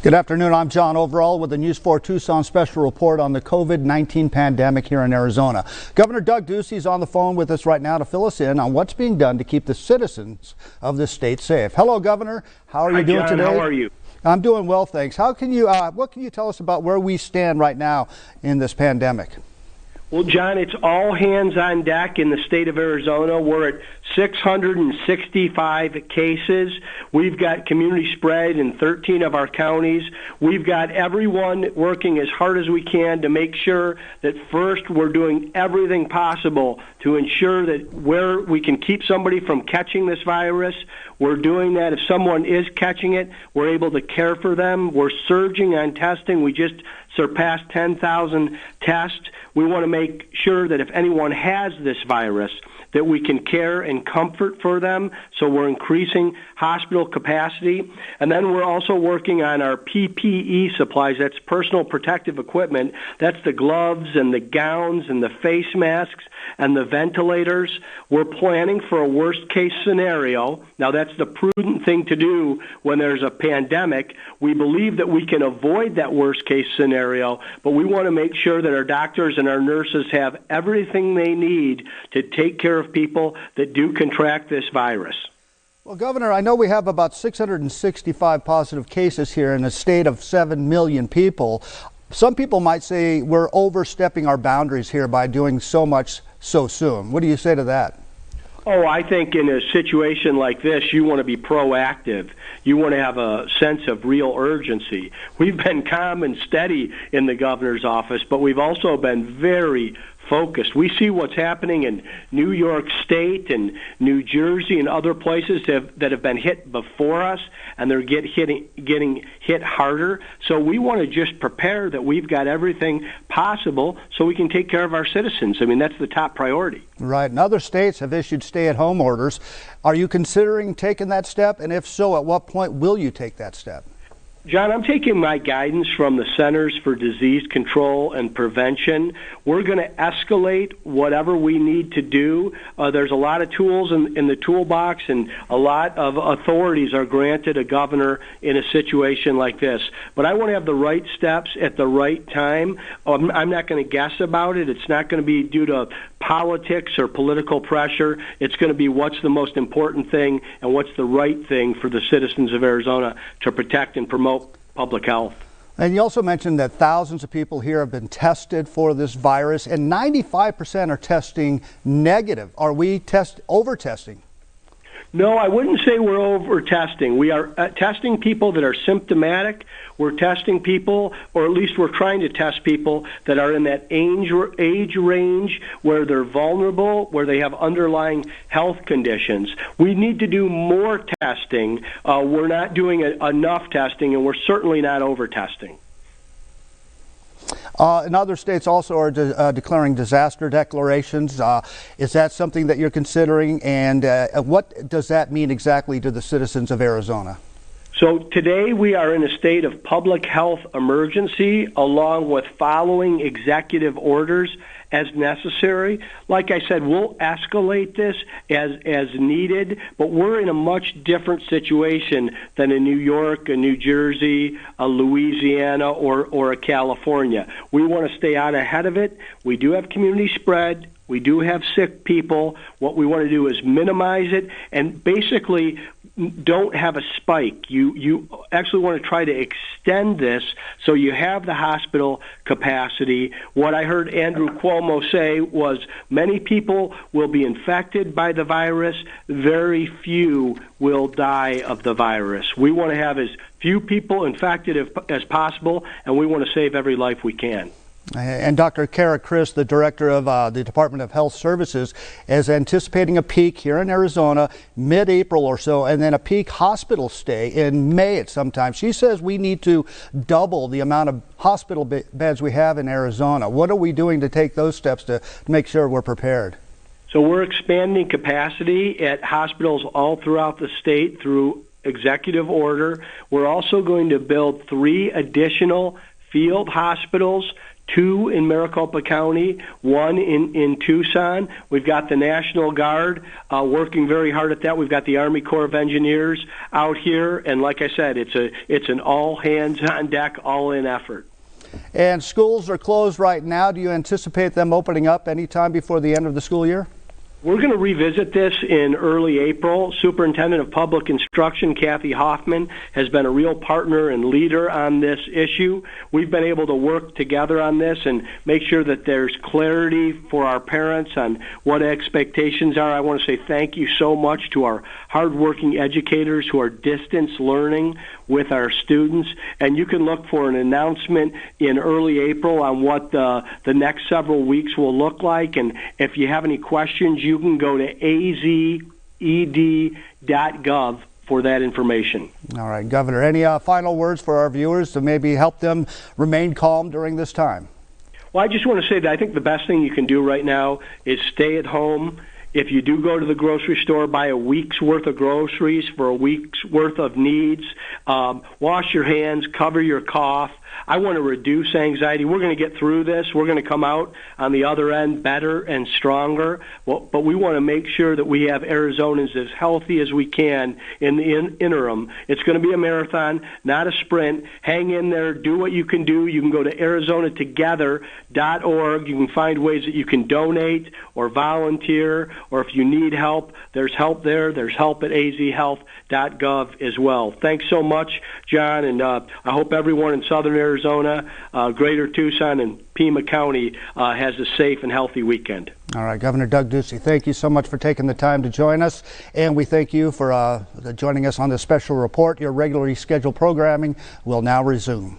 Good afternoon. I'm John Overall with the News 4 Tucson special report on the COVID-19 pandemic here in Arizona. Governor Doug Ducey is on the phone with us right now to fill us in on what's being done to keep the citizens of this state safe. Hello, Governor. How are you doing John, today? how are you? I'm doing well, thanks. What can you tell us about where we stand right now in this pandemic? Well, John, it's all hands on deck in the state of Arizona. We're at 665 cases. We've got community spread in 13 of our counties. We've got everyone working as hard as we can to make sure that first we're doing everything possible to ensure that where we can keep somebody from catching this virus, we're doing that. If someone is catching it, we're able to care for them. We're surging on testing. We just surpassed 10,000 tests. We want to make sure that if anyone has this virus, that we can care and comfort for them. So we're increasing hospital capacity. And then we're also working on our PPE supplies. That's personal protective equipment. That's the gloves and the gowns and the face masks and the ventilators. We're planning for a worst-case scenario. Now, that's the prudent thing to do when there's a pandemic. We believe that we can avoid that worst-case scenario, but we want to make sure that our doctors and our nurses have everything they need to take care of people that do contract this virus. Well, Governor, I know we have about 665 positive cases here in a state of 7 million people. Some people might say we're overstepping our boundaries here by doing so much so soon. What do you say to that? Oh, I think in a situation like this, you want to be proactive. You want to have a sense of real urgency. We've been calm and steady in the governor's office, but we've also been very focused. We see what's happening in New York State and New Jersey and other places that have been hit before us, and they're getting hit harder. So we want to just prepare that we've got everything possible so we can take care of our citizens. I mean, that's the top priority. Right. And other states have issued stay-at-home orders. Are you considering taking that step? And if so, at what point will you take that step? John, I'm taking my guidance from the Centers for Disease Control and Prevention. We're going to escalate whatever we need to do. There's a lot of tools in the toolbox, and a lot of authorities are granted a governor in a situation like this. But I want to have the right steps at the right time. I'm not going to guess about it. It's not going to be due to politics or political pressure. It's going to be what's the most important thing and what's the right thing for the citizens of Arizona to protect and promote public health. And you also mentioned that thousands of people here have been tested for this virus, and 95% are testing negative. Are we over-testing? No, I wouldn't say we're over-testing. We are testing people that are symptomatic. We're testing people, or at least we're trying to test people that are in that age range where they're vulnerable, where they have underlying health conditions. We need to do more testing. We're not doing enough testing, and we're certainly not over-testing. And other states also are declaring disaster declarations. Is that something that you're considering? And what does that mean exactly to the citizens of Arizona? So today we are in a state of public health emergency, along with following executive orders as necessary. Like I said, we'll escalate this as needed, but we're in a much different situation than in New York, a New Jersey, a Louisiana, or a California. We want to stay out ahead of it. We do have community spread. We do have sick people. What we want to do is minimize it and basically don't have a spike. You actually want to try to extend this so you have the hospital capacity. What I heard Andrew Cuomo say was many people will be infected by the virus. Very few will die of the virus. We want to have as few people infected as possible, and we want to save every life we can. And Dr. Kara Chris, the director of the Department of Health Services, is anticipating a peak here in Arizona mid-April or so, and then a peak hospital stay in May at some time. She says we need to double the amount of hospital beds we have in Arizona. What are we doing to take those steps to make sure we're prepared? So we're expanding capacity at hospitals all throughout the state through executive order. We're also going to build 3 additional field hospitals, 2 in Maricopa County, 1 in Tucson. We've got the National Guard working very hard at that. We've got the Army Corps of Engineers out here, and like I said, it's an all hands on deck, all in effort. And schools are closed right now. Do you anticipate them opening up anytime before the end of the school year? We're going to revisit this in early April. Superintendent of Public Instruction, Kathy Hoffman, has been a real partner and leader on this issue. We've been able to work together on this and make sure that there's clarity for our parents on what expectations are. I want to say thank you so much to our hardworking educators who are distance learning with our students. And you can look for an announcement in early April on what the next several weeks will look like. And if you have any questions, you can go to azed.gov for that information. All right, Governor, any final words for our viewers to maybe help them remain calm during this time? Well, I just want to say that I think the best thing you can do right now is stay at home. If you do go to the grocery store, buy a week's worth of groceries for a week's worth of needs. Wash your hands, cover your cough. I want to reduce anxiety. We're going to get through this. We're going to come out on the other end better and stronger. But we want to make sure that we have Arizonans as healthy as we can in the interim. It's going to be a marathon, not a sprint. Hang in there. Do what you can do. You can go to ArizonaTogether.org. You can find ways that you can donate or volunteer, or if you need help, there's help there. There's help at azhealth.gov as well. Thanks so much, John, and I hope everyone in Southern Arizona, Greater Tucson, and Pima County has a safe and healthy weekend. All right, Governor Doug Ducey, thank you so much for taking the time to join us, and we thank you for joining us on this special report. Your regularly scheduled programming will now resume.